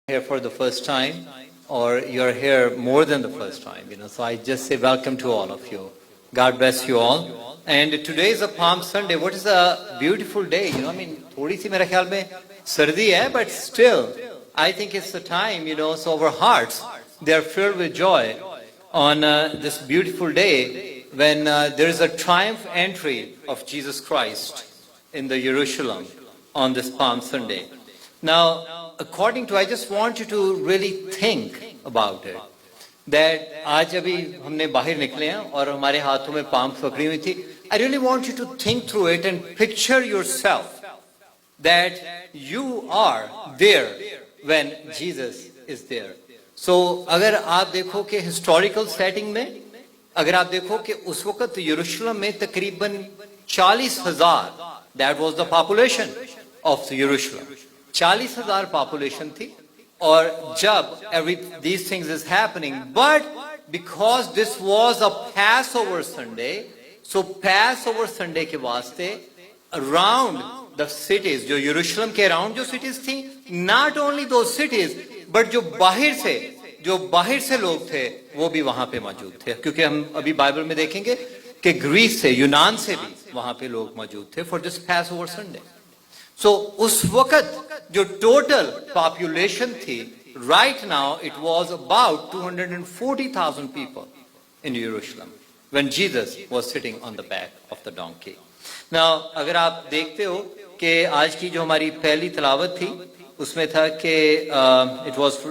here for the first time, or you're here more than the first time, so I just say welcome to all of you. God bless you all. And today is a Palm Sunday. What is a beautiful day, थोड़ी सी मेरे ख्याल में सर्दी है, but still, I think it's the time, so our hearts, they are filled with joy on this beautiful day when there is a triumph entry of Jesus Christ in the Jerusalem on this Palm Sunday. Now, according to, I just want you to really think about it. That आज अभी हमने बाहर निकले हैं और हमारे हाथों में palm पकड़ी हुई थी. I really want you to think through it and picture yourself that you are there when Jesus is there. So, अगर आप देखो कि historical setting में, अगर आप देखो कि उस वक्त यरूशलेम में तकरीबन 40,000, that was the population of Jerusalem. 40,000 population थी. और जब these things is happening, but because this was a Passover Sunday, so Passover Sunday के वास्ते around the cities, जो यरूशलेम के around जो cities थी, not only those cities, but जो बाहर से लोग थे, वो भी वहाँ पे मौजूद थे, क्योंकि हम अभी बाइबल में देखेंगे कि ग्रीस से, यूनान से भी वहाँ पे लोग मौजूद थे for this Passover Sunday. So उस वक्त जो total population थी, right now it was about 240,000 people in Jerusalem when Jesus was sitting on the back of the donkey. Now अगर आप देखते हो कि आज की जो हमारी पहली तिलावत थी, उसमें था कि it was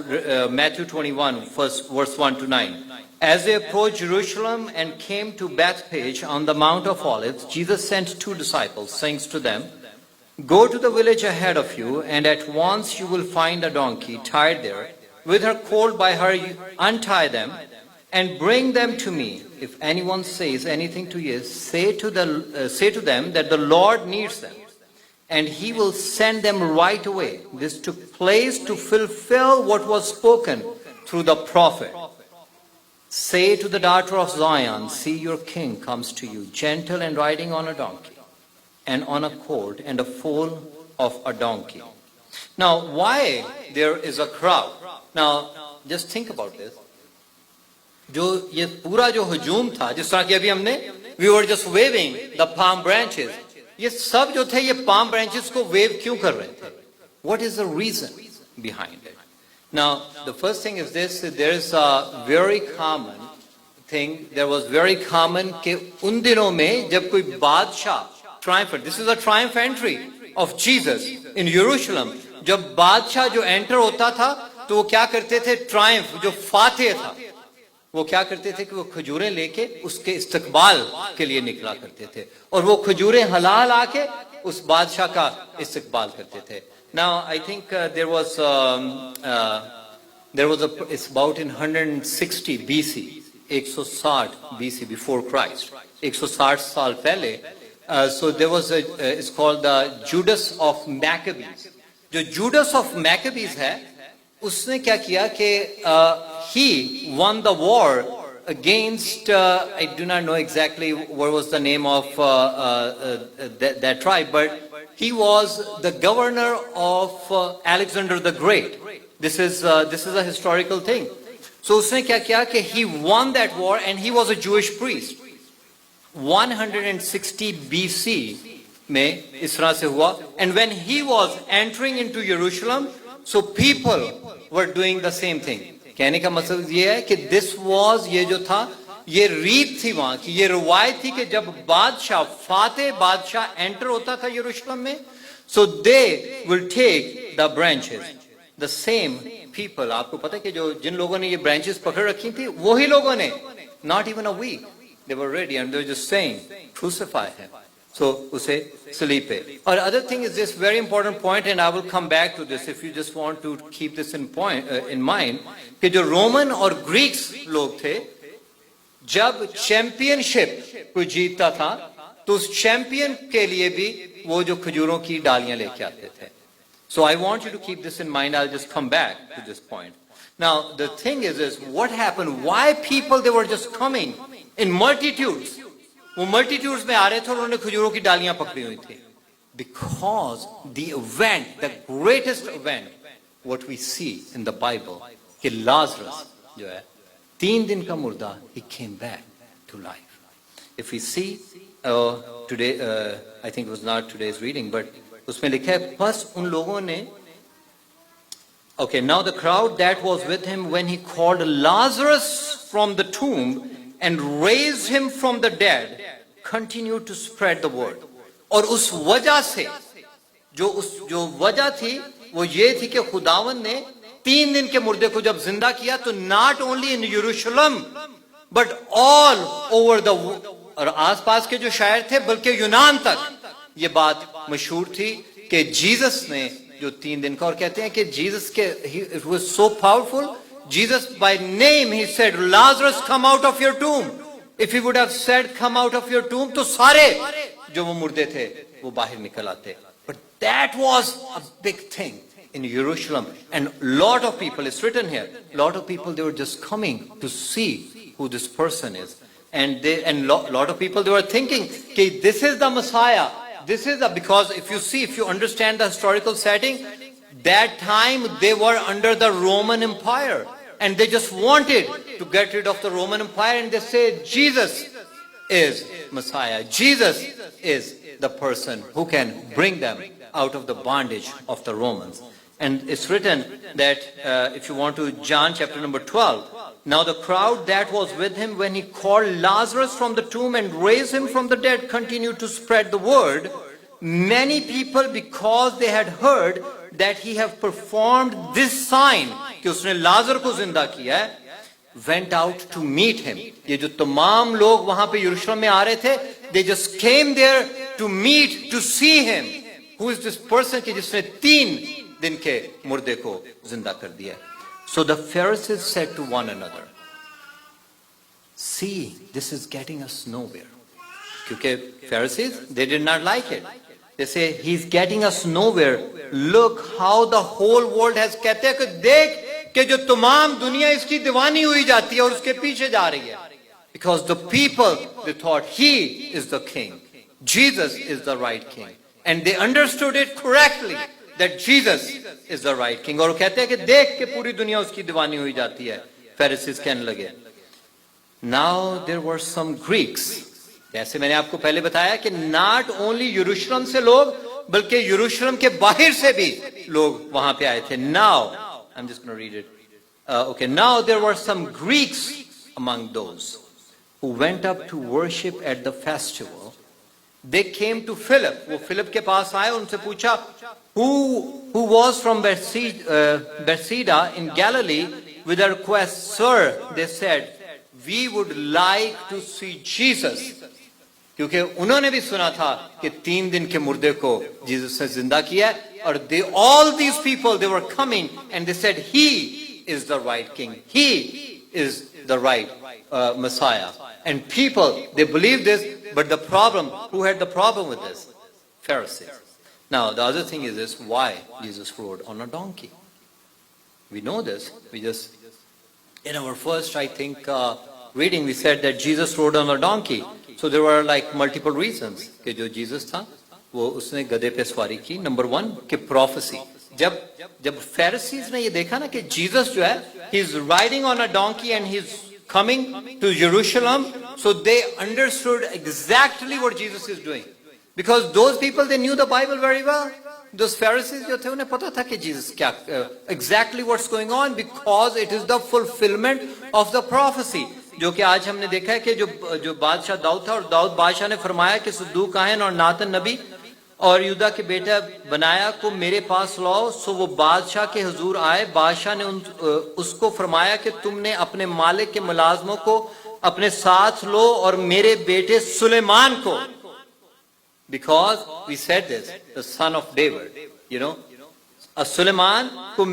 Matthew 21 verse 1 to 9. As they approached Jerusalem and came to Bethphage on the Mount of Olives, Jesus sent two disciples, saying to them, "Go to the village ahead of you, and at once you will find a donkey tied there, with her colt by her. Untie them, and bring them to me. If anyone says anything to you, say to them that the Lord needs them, and He will send them right away." This took place to fulfill what was spoken through the prophet. "Say to the daughter of Zion, see your king comes to you, gentle and riding on a donkey, and on a colt, and a foal of a donkey." Now, why there is a crowd? Now, just think about this. जो ये पूरा जो हुजूम था, जिस तरह की अभी हमने, we were just waving the palm branches. ये सब जो थे, ये palm branches को wave क्यों कर रहे थे? What is the reason behind it? Now, the first thing is this: there is a very common thing. There was very common कि उन दिनों में जब कोई बादशाह triumphant. This is a triumph entry of Jesus in Jerusalem. जब बादशाह जो एंटर होता था, तो वो क्या करते थे? ट्रायम्फ, जो फातेह था, वो क्या करते थे कि वो खजूरें लेके उसके इस्तकबाल के लिए निकला करते थे, और वो खजूरें हलाल आके उस बादशाह का इस्तकबाल करते थे. Now, I think there was it's about in 160 BC, 160 BC before Christ, 160 साल पहले. So there was it's called the Judas of Maccabees. जो Judas of Maccabees है, उसने क्या किया कि he won the war against I do not know exactly what was the name of that tribe, but he was the governor of Alexander the Great. This is a historical thing. So उसने क्या किया कि he won that war, and he was a Jewish priest. 160 BC में इस तरह से हुआ, and when he was entering into Jerusalem, so people were doing the same thing. कहने का मतलब ये है कि this was, ये जो था, ये रीत थी वहां की, ये रवायत थी कि जब बादशाह, फातेह बादशाह एंटर होता था यरूशलेम में, so they will take the branches. The same people, आपको पता है कि जिन लोगों ने ये branches पकड़ रखी थी, वही लोगों ने, not even a week, they were ready and they were just saying, crucify him. So उसे सलीब पे. Or other thing is this very important point, and I will come back to this if you just want to keep this in mind, कि जो Roman और Greeks लोग थे, जब championship कोई जीतता था, तो उस चैंपियन के लिए भी वो जो खजूरों की डालियां लेके आते थे. So I want you to keep this in mind. I'll just come back to this point. Now the thing is what happened? Why people, they were just coming in multitudes. वो multitudes में आ रहे थे और उन्होंने खजूरों की डालियां पकड़ी हुई थी. Because the event, the greatest event what we see in the Bible, कि Lazarus जो है 3 दिन का मुर्दा, he came back to life. If we see today, I think it was not today's reading, but उसमें लिखा है बस उन लोगों ने, okay, now the crowd that was with him when he called Lazarus from the tomb and raised him from the dead continued to spread the word. और उस वजह से जो वजह थी वो ये थी कि खुदावन ने 3 दिन के मुर्दे को जब जिंदा किया तो not only in Jerusalem but all over the और आसपास के जो शहर थे बल्कि यूनान तक ये बात मशहूर थी कि जीसस ने जो 3 दिन का, और कहते हैं कि जीसस के it was so powerful, Jesus by name he said Lazarus come out of your tomb. If he would have said come out of your tomb तो सारे जो वो मुर्दे थे वो बाहर निकल आते. But that was a big thing in Jerusalem, and lot of people, it's written here, lot of people, they were just coming to see who this person is, and lot of people, they were thinking okay, this is the Messiah, this is the, because if you understand the historical setting, that time they were under the Roman Empire and they just wanted to get rid of the Roman Empire, and they said Jesus is Messiah, Jesus is the person who can bring them out of the bondage of the Romans. And it's written that if you want to John chapter number 12, now the crowd that was with him when he called Lazarus from the tomb and raised him from the dead continued to spread the word. Many people, because they had heard that he have performed this sign कि उसने लाजर को जिंदा किया है, went out to meet him. ये जो तमाम लोग वहां पे यरूशलेम में आ रहे थे, they just came there to meet, to see him. Who is this person कि जिसने 3 दिन के मुर्दे को जिंदा कर दिया. So the Pharisees said to one another, see, this is getting us nowhere. क्योंकि Pharisees, they did not like it. They say, he's getting us nowhere. Look how the whole world has, कहते हैं कि देख कि जो तमाम दुनिया इसकी दीवानी हुई जाती है और उसके पीछे जा रही है. Because the people, they thought he is the king. Jesus is the right king. And they understood it correctly that Jesus is the right king. और कहते हैं कि देख के पूरी दुनिया उसकी दीवानी हुई जाती है. Pharisees कहने लगे. Now there were some Greeks. जैसे मैंने आपको पहले बताया कि not only यरूशलेम से लोग बल्कि यरूशलेम के बाहर से भी लोग वहां पे आए थे. Now, I'm just going to read it. Okay, now there were some Greeks among those who went up to worship at the festival. They came to Philip. वो फिलिप के पास आए, उनसे पूछा who was from Bethsaida in Galilee with a request. Sir, they said, we would like to see Jesus. क्योंकि उन्होंने भी सुना था कि 3 दिन के मुर्दे को जीसस ने जिंदा किया और all these people, they were coming and they said he is the right king, he is the right Messiah. And people, they believed this, but the problem, who had the problem with this? Pharisees. Now the other thing is this, why Jesus rode on a donkey? We know this. We just, in our first, I think, reading, we said that Jesus rode on a donkey. So there were like multiple reasons कि जो Jesus था वो उसने गधे पे सवारी की. Number 1 कि prophecy. जब Pharisees ने ये देखा ना कि Jesus जो है, he's riding on a donkey and he's coming to Jerusalem, so they understood exactly what Jesus is doing. Because those people, they knew the Bible very well. Those Pharisees जो थे उन्हें पता था कि Jesus क्या exactly what's going on, because it is the fulfillment of the prophecy. जो कि आज हमने देखा है कि जो बादशाह दाऊद था और दाऊद बादशाह ने फरमाया कि सद्दूक काहिन और नातन नबी और यूदा के बेटा बनाया को मेरे पास लाओ. सो वो बादशाह के हुजूर आए. बादशाह ने उसको फरमाया कि तुमने अपने मालिक के मुलाजमों को अपने साथ लो और मेरे बेटे सुलेमान को, because we said this, the son of David, you know, Suleman को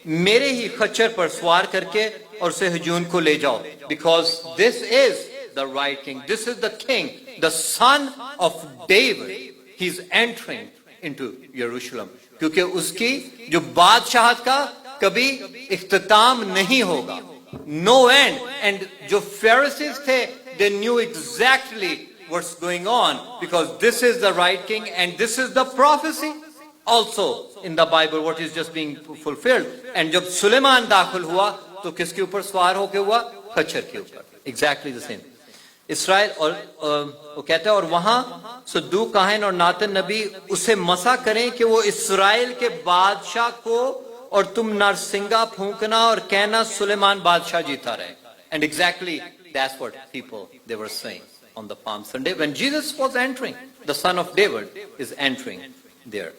मेरे ही खच्चर पर सवार करके और उसे हुजूम को ले जाओ. Because this is the right king, this is the king, the son of David. He's entering into Jerusalem. क्योंकि उसकी जो बादशाहत का कभी इख्तिताम नहीं होगा. No end. And जो Pharisees थे, they knew exactly what's going on, because this is the right king and this is the prophecy. also in the Bible what is just being fulfilled. And जब सुलेमान दाखिल हुआ तो किसके ऊपर सवार होके हुआ? खच्चर के ऊपर. Exactly the same. इसराइल और वो कहता है और वहां सद्दू काहिन और नातन नबी उसे मसा करें कि वो इसराइल के बादशाह को, और तुम नरसिंगा फूंकना और कहना सुलेमान बादशाह जीता रहे. And exactly that's what people they were saying on the Palm Sunday when Jesus was entering. The son of David is entering there.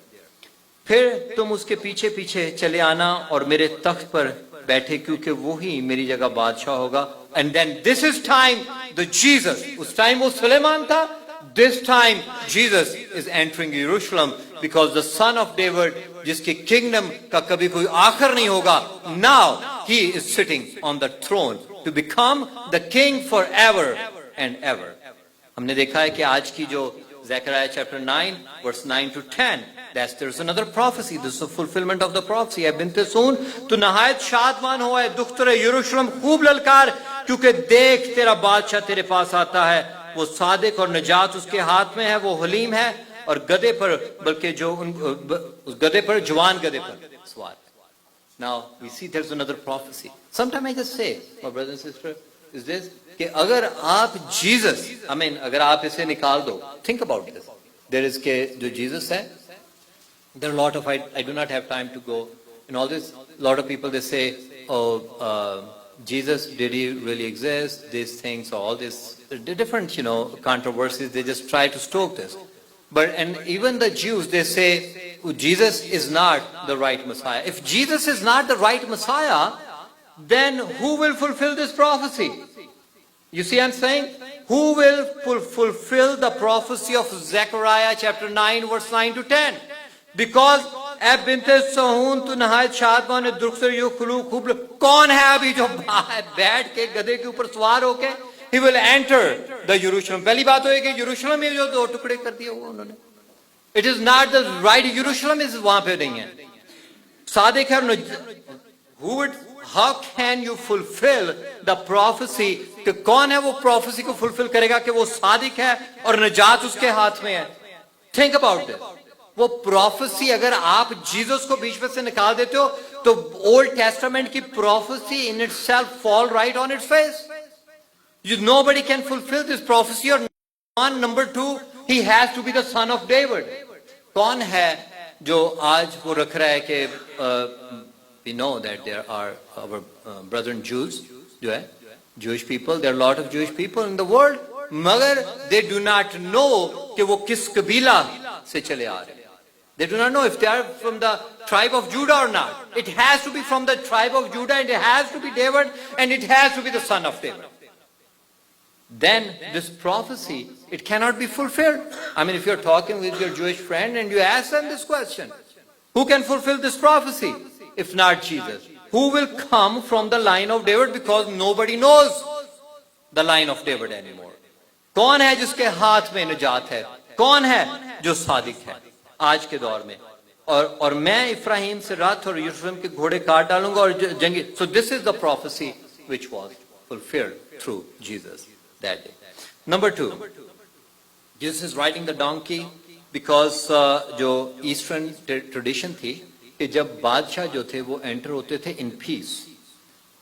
फिर तुम उसके पीछे पीछे चले आना और मेरे तख्त पर बैठे क्योंकि वो ही मेरी जगह बादशाह होगा. And then this is time the Jesus, उस टाइम वो सुलेमान था, this time Jesus is entering Jerusalem because the son of David जिसके kingdom का कभी कोई आखिर नहीं होगा, now he is sitting on the throne to become the king forever and ever. हमने देखा है कि आज की जो Zechariah chapter 9 verse 9 to 10, that's there's another prophecy. This is a fulfillment of the prophecy. अब बिनते सून तू नहायत शादमान हो है, दुख तेरे यरूशलेम खूब ललकार, क्योंकि देख तेरा बादशाह तेरे पास आता है, वो सादिक और निजात उसके हाथ में है, वो हलीम है और गधे पर, बल्कि जो उस गधे पर, जवान गधे पर सवार. Now we see there's another prophecy. Sometimes I just say, my brother and sister, is this कि अगर आप जीसस, I mean अगर आप इसे निकाल दो, think about this. There is के जो जीसस है, there are a lot of, I do not have time to go in all this. A lot of people they say, oh, Jesus, did he really exist? These things, all this, the different controversies. They just try to stoke this. But and even the Jews they say Jesus is not the right Messiah. If Jesus is not the right Messiah, then who will fulfill this prophecy? You see, I'm saying, who will fulfill the prophecy of Zechariah chapter 9 verse 9 to 10? Because अब बिनते सहून तू नहायत शादमान दुखसर यो खुलू खूब, कौन है अभी जो बैठ के गधे के ऊपर सवार होके he will enter the Jerusalem. पहली बात है कि यरूशलेम में जो दो टुकड़े कर दिए वो उन्होंने, it is not the right Jerusalem is वहां पे नहीं है. सादिक है, who would, how can you fulfill the prophecy कि कौन है वो prophecy को fulfill करेगा कि वो सादिक है और निजात उसके हाथ में है? Think about this. वो प्रोफेसी अगर आप जीसस को बीच में से निकाल देते हो तो ओल्ड टेस्टामेंट की prophecy in itself fall right on its face. You nobody can fulfill this prophecy. Or one, number two, he has to be the son of David. कौन है जो आज वो रख रहा है कि we know that there are our brethren Jews, जो है Jewish people, there are a lot of Jewish people in the world, मगर they do not know कि वो किस कबीला से चले आ रहे हैं. They do not know if they are from the tribe of Judah or not. It has to be from the tribe of Judah, and it has to be David, and it has to be the son of David. Then this prophecy, it cannot be fulfilled. I mean, if you're talking with your Jewish friend and you ask them this question, who can fulfill this prophecy if not Jesus? Who will come from the line of David? Because nobody knows the line of David anymore. कौन है जिसके हाथ में निजात है? कौन है जो सादिक है आज के दौर में? और मैं इफ्राहिम से रथ और यरूशलेम के घोड़े काट डालूंगा और जंगी. So this is the prophecy which was fulfilled through Jesus that day. Number two, Jesus is riding the donkey because जो ईस्टर्न ट्रेडिशन थी कि जब बादशाह जो थे वो एंटर होते थे in peace.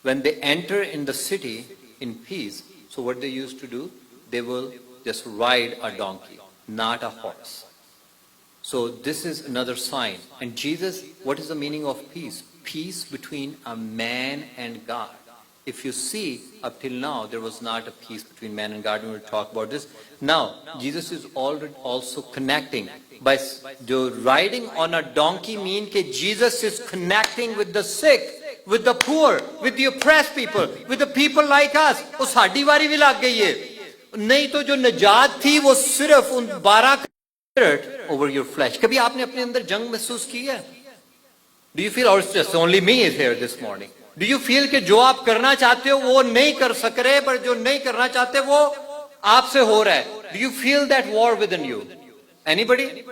When they enter in the city in peace, so what they used to do, they will just ride a donkey, not a horse. So this is another sign. And Jesus, what is the meaning of peace? Peace between a man and God. If you see, up till now, there was not a peace between man and God. We will talk about this. Now, Jesus is already also connecting. By riding on a donkey mean that Jesus is connecting with the sick, with the poor, with the oppressed people, with the people like us. वो साड़ी वारी भी लग गई है. नहीं तो जो निजात थी वो सिर्फ उन 12 over your flesh. कभी आपने अपने अंदर जंग महसूस की है? Do you feel, or it's just only me is here this morning? Do you feel कि जो आप करना चाहते हो वो नहीं कर सक रहे, पर जो नहीं करना चाहते वो आपसे हो रहा है? Do you feel that war within you? Anybody?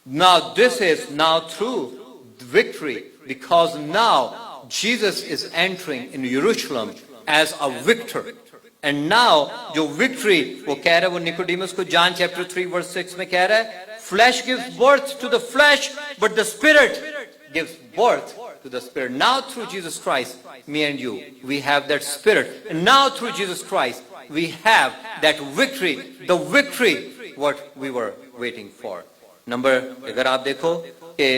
Now this is now through victory, because now Jesus is entering in Jerusalem as a victor. And now जो victory वो कह रहा है, वो निकोडिमस को John chapter 3 verse 6 में कह रहा है, flesh gives birth to the flesh, but the Spirit gives birth to the Spirit. Now through Jesus Christ, me and you, we have that Spirit. And now through Jesus Christ, we have that victory, the victory what we were waiting for. Number, अगर आप देखो कि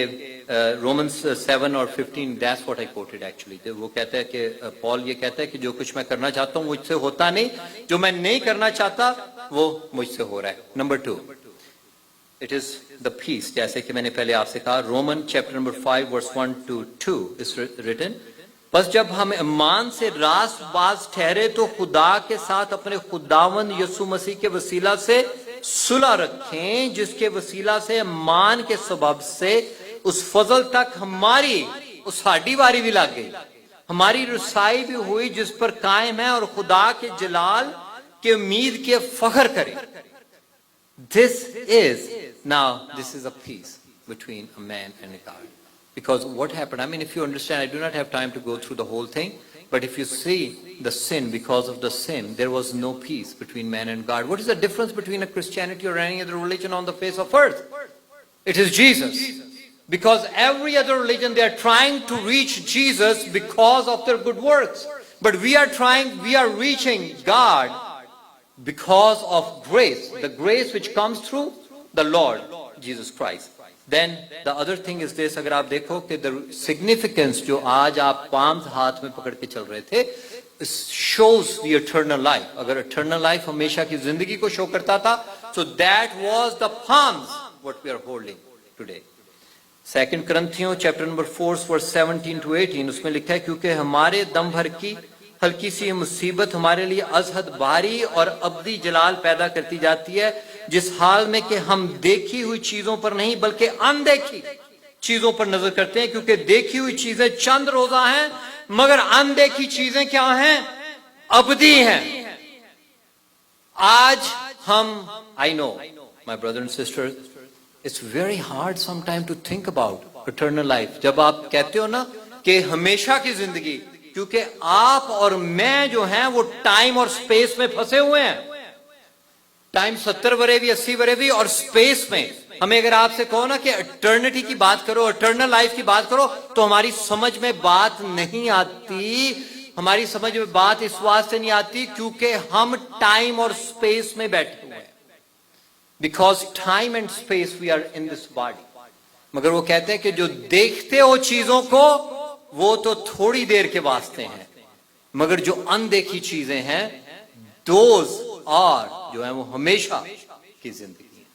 Romans 7 और 15, that's what I quoted actually. वो कहता है कि Paul ये कहता है कि जो कुछ मैं करना चाहता हूँ मुझसे होता नहीं, जो मैं नहीं करना चाहता वो मुझसे हो रहा है. Number 2, it is the peace. जैसे कि मैंने पहले आपसे कहा, Roman chapter number 5 verse 1 to 2 is written. बस जब हम ईमान से रास्तबाज ठहरे तो खुदा के साथ अपने खुदावंद यीशु मसीह के वसीला से सुलह रखें, जिसके वसीला से ईमान के सबब से उस फजल तक हमारी उस साडी बारी भी लग गई, हमारी रसाई भी हुई जिस पर कायम है और खुदा के जलाल के उम्मीद के फख्र करें. This is a peace between a man and a God. Because what happened, I mean, if you understand, I do not have time to go through the whole thing, but if you see the sin, because of the sin, there was no peace between man and God. What is the difference between a Christianity or any other religion on the face of earth? It is Jesus. Because every other religion, they are trying to reach Jesus because of their good works. But we are reaching God because of grace, the grace which comes through the Lord Jesus Christ. Then the other thing is this, अगर आप देखो कि the significance जो आज आप palms हाथ में पकड़ के चल रहे थे, shows the eternal life. अगर eternal life हमेशा की जिंदगी को show करता था, so that was the palms what we are holding today. 2 Corinthians chapter number 4 verse 17 to 18, उसमें लिखा है, क्योंकि हमारे दम भर की हल्की सी मुसीबत हमारे लिए अजहद भारी और अब्दी जलाल पैदा करती जाती है, जिस हाल में कि हम देखी हुई चीजों पर नहीं बल्कि अनदेखी चीजों पर नजर करते हैं, क्योंकि देखी हुई चीजें चंद रोजा हैं मगर अनदेखी चीजें क्या हैं? अब्दी हैं. आज हम, I know, my brother and sister, it's very hard sometimes to think about eternal life. जब आप कहते हो ना कि हमेशा की जिंदगी, क्योंकि आप और मैं जो हैं वो टाइम और स्पेस में फंसे हुए हैं. टाइम 70 वरे भी, 80 वरे भी, और स्पेस में हमें अगर आपसे कहो ना कि इटर्निटी की बात करो, इटर्नल लाइफ की बात करो, तो हमारी समझ में बात नहीं आती. हमारी समझ में बात इस वास्ते नहीं आती क्योंकि हम टाइम और स्पेस में बैठे हुए हैं. Because time and space we are in this body. मगर वो कहते हैं कि जो देखते हो चीजों को वो तो थोड़ी देर के वास्ते हैं, मगर जो अनदेखी चीजें हैं दोज आर, जो है वो हमेशा की जिंदगी है.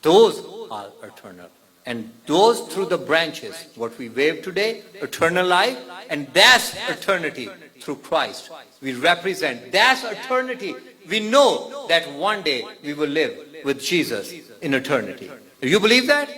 Those are eternal, and those through the branches what we wave today, eternal life, and that's eternity through Christ. We represent that's eternity. We know that one day we will live with Jesus in eternity. Do you believe that?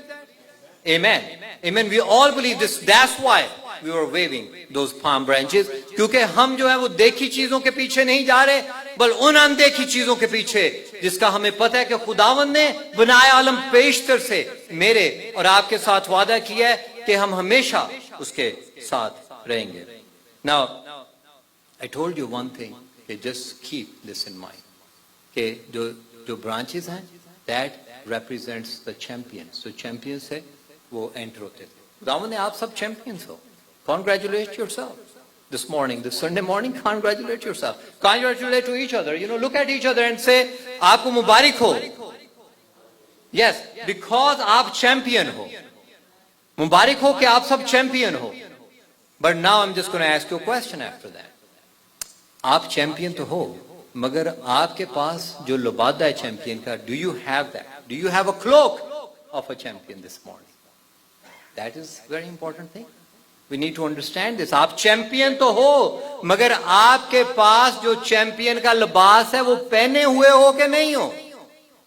Amen. Amen. We all believe this. That's why we were waving those palm branches. क्योंकि हम जो है वो देखी चीजों के पीछे नहीं जा रहे, बल उन अनदेखी चीजों के पीछे जिसका हमें पता है कि खुदावंद ने बनाए आलम पेशतर से मेरे और आपके साथ वादा किया है कि हम हमेशा उसके साथ रहेंगे. Now, I told you one thing, कि just keep this in mind, कि जो ब्रांचेस हैं that represents the champions. So champions है वो एंटर होते थे. खुदावंद ने आप सब champions हो. Congratulate yourself this morning, this Sunday morning. Congratulate yourself. Congratulate to each other. You know, look at each other and say, आपको मुबारक हो. Yes, because आप champion हो. मुबारक हो कि आप सब champion हो. But now I'm just going to ask you a question after that. आप champion तो हो, मगर आपके पास जो लबादा है चैंपियन का, do you have that? Do you have a cloak of a champion this morning? That is very important thing. We need to understand this. आप champion तो हो, मगर आपके पास जो चैंपियन का लिबास है वो पहने हुए हो कि नहीं हो?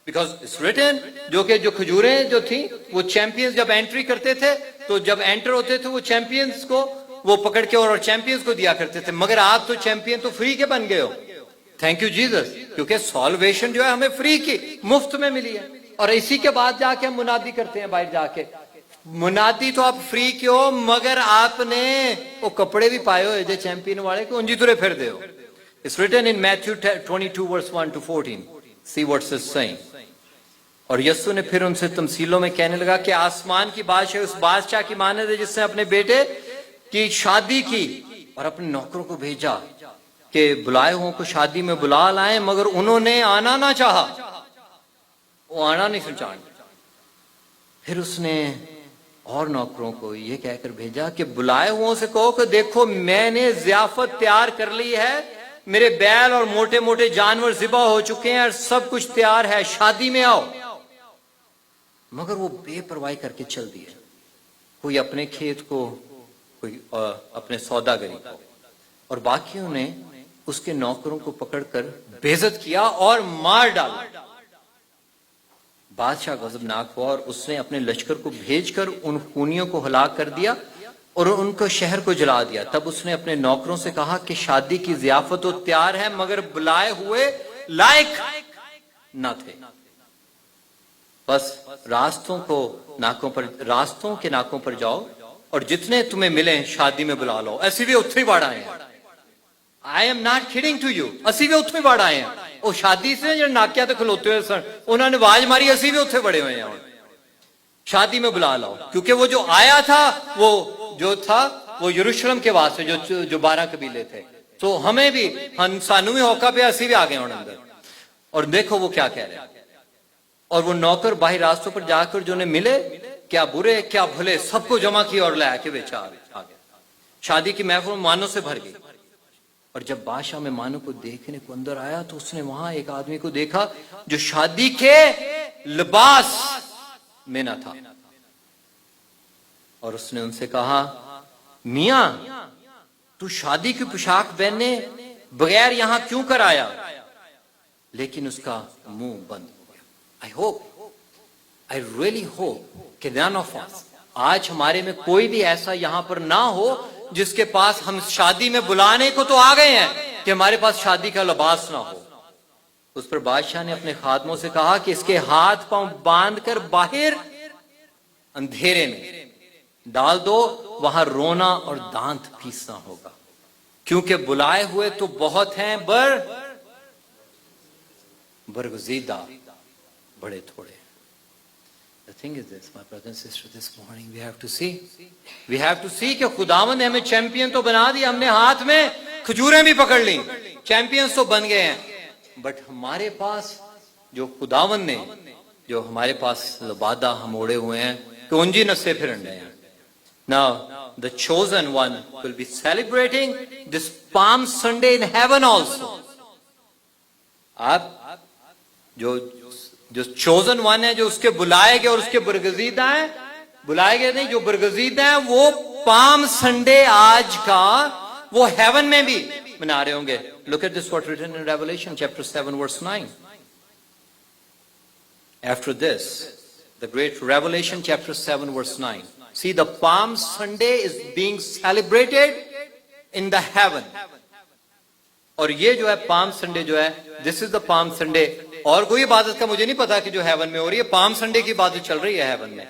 बिकॉज इट्स रिटन, जो खजूरें जो थी वो चैंपियंस जब एंट्री करते थे तो जब एंटर होते थे वो चैंपियंस को वो पकड़ के और चैंपियंस को दिया करते थे. मगर आप तो चैंपियन तो फ्री के बन गए हो. थैंक यू जीसस, क्योंकि सॉल्वेशन जो है हमें फ्री की, मुफ्त में मिली है. और इसी के बाद जाके हम मुनादी करते हैं बाहर जाके. मुनादी तो आप फ्री के हो, मगर आपने वो कपड़े भी पाए हो जे चैंपियन वाले को उंजी तुरे फिर दे हो. It's written in Matthew 22 verse 1 to 14. See what's it saying. और यस्सु ने फिर उनसे तमसीलों में कहने लगा कि आसमान की बादशाह उस बादशाह की मानद है जिसने अपने बेटे की शादी की और अपने नौकरों को भेजा कि बुलाए हुओं को शादी में बुला लाएं, मगर उन्होंने आना ना चाहा, वो आना नहीं चाहा। फिर उसने और नौकरों को ये कहकर भेजा कि बुलाए हुओं से कहो कि देखो मैंने ज़ियाफत तैयार कर ली है, मेरे बैल और मोटे मोटे जानवर ज़िबा हो चुके हैं और सब कुछ तैयार है, शादी में आओ। मगर वो बेपरवाही करके चल दिए, कोई अपने खेत को, कोई अपने सौदागरी को, और बाकियों ने उसके नौकरों को पकड़कर बेइज्जत किया और मार डाला। बादशाह गजबनाक हुआ और उसने अपने लश्कर को भेजकर उन खूनियों को हलाक कर दिया और उनको शहर को जला दिया। तब उसने अपने नौकरों से कहा कि शादी की ज़ियाफत तो तैयार है, मगर बुलाए हुए लायक न थे। बस रास्तों के नाकों पर जाओ और जितने तुम्हें मिले शादी में बुला लो। ऐसी भी उत्थे बाढ़ आए हैं। I am not kidding to you, असी भी उत्थे बाढ़ आए हैं। ਉਹ शादी से जो नाकिया तो खलोते हुए सन, उन्होंने आवाज मारी, असी भी उत्थे बड़े हुए हैं, शादी में बुला लाओ। क्योंकि वो जो आया था वो यरूशलेम के वास्ते जो 12 कबीले थे, तो हमें भी सानू भी मौका पे, असी भी आ गए अंदर। और देखो वो क्या कह रहे हैं। और वो नौकर बाहर रास्तों पर जाकर जो मिले, क्या बुरे क्या भले, सबको जमा किया और लाया के बेचा आ गया। शादी की महफिल मानो से भर गई। और जब बादशाह मेहमानों को देखने को अंदर आया तो उसने वहां एक आदमी को देखा जो शादी के लिबास में न था। और उसने उनसे कहा, मियां तू शादी की पोशाक पहने बगैर यहां क्यों कर आया? लेकिन उसका मुंह बंद हो गया। आई रियली होप कि नन ऑफ अस, आज हमारे में कोई भी ऐसा यहां पर ना हो जिसके पास, हम शादी में बुलाने को तो आ गए हैं कि हमारे पास शादी का लिबास ना हो। उस पर बादशाह ने अपने खादमों से कहा कि इसके हाथ पांव बांध कर बाहर अंधेरे में डाल दो, वहां रोना और दांत पीसना होगा, क्योंकि बुलाए हुए तो बहुत हैं, बरगुज़ीदा बड़े थोड़े। The thing is this, my brothers and sisters, this morning we have to see कि खुदावंद ने हमें चैंपियन तो बना दिया, हमने हाथ में खजूरें भी पकड़ ली, चैंपियंस तो बन गए हैं, बट हमारे पास जो खुदावंद ने, जो हमारे पास लबादा हम ओढ़े हुए हैं, कि उंजी नस्से फिरन रहे हैं। Now the chosen one will be celebrating this Palm Sunday in heaven also. आप जो chosen one है, जो उसके बुलाए गए और उसके बरगजीदा हैं, बुलाए गए नहीं, जो बरगजीदा हैं, वो पाम संडे आज का वो हेवन में भी मना रहे होंगे। Look at this, what written in Revelation chapter 7 verse 9. After this, the great Revelation chapter 7 verse 9. See, the Palm Sunday is being celebrated in the heaven. और ये जो है पाम संडे जो है, this is the palm Sunday. और कोई इबादत का मुझे नहीं पता कि जो हेवन में हो रही है, पाम संडे की इबादत चल रही है हेवन में।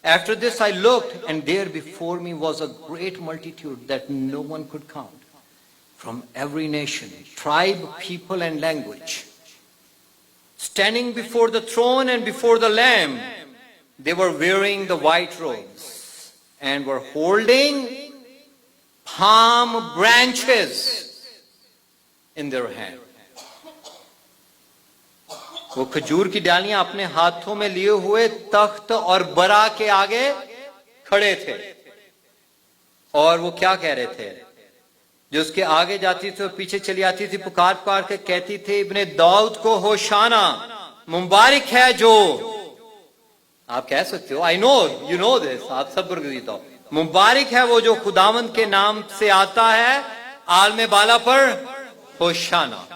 After this I looked, and there before me was a great multitude that no one could count, from every nation, tribe, people, and language, standing before the throne and before the Lamb. They were wearing the white robes and were holding palm branches in their hand. वो खजूर की डालियां अपने हाथों में लिए हुए तख्त और बरा के आगे खड़े थे। और वो क्या कह रहे थे? जो उसके आगे जाती थी और पीछे चली आती थी, पुकार पुकार के कहती थी, इब्ने दाऊद को होशाना, मुबारक है जो। आप कह सकते हो, I know, you know this, आप सब बरगजीदा हो। मुबारक है वो जो खुदावंद के नाम से आता है, आलमे बाला पर होशाना।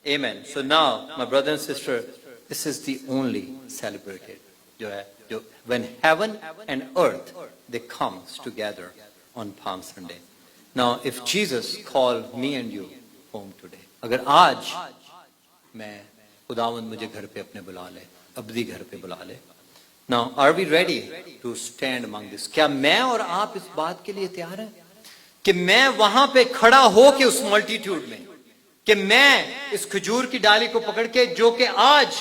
Amen. So now, my brother and sister, this is the only celebrated जो है, जो when heaven and earth they comes together on Palm Sunday. Now, if Jesus called me and you home today, अगर आज मैं खुदावंद मुझे घर पे अपने बुला ले, अब्दी घर पे बुला ले, now are we ready to stand among this? क्या मैं और आप इस बात के लिए तैयार हैं कि मैं वहां पे खड़ा हो के उस मल्टीट्यूड में, कि मैं इस खजूर की डाली को पकड़ के, जो कि आज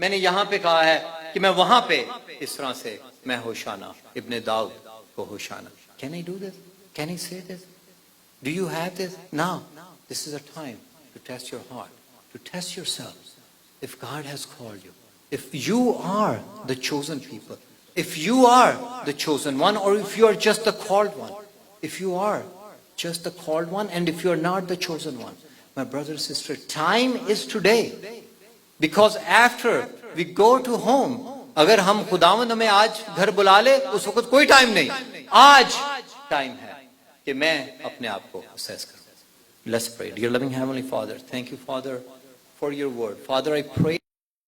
मैंने यहां पे कहा है कि मैं वहां पे इस तरह से मैं होशाना इब्ने दाऊद को होशाना. Can I do this? Can I say this? Do you have this? Now, this is a time to test your heart, to test yourself. If God has called you, if you are the chosen people, if you are the chosen one, or if you are just the called one, if you are just the called one, and if you are not the chosen one, my brother and sister, time is today. Because after we go to home, अगर हम खुदावंद हमें आज घर बुला ले, उस वक्त कोई टाइम नहीं. आज टाइम है कि मैं अपने आप को assess करूं. Let's pray. Dear loving Heavenly Father, thank you, Father, for your word. Father, I pray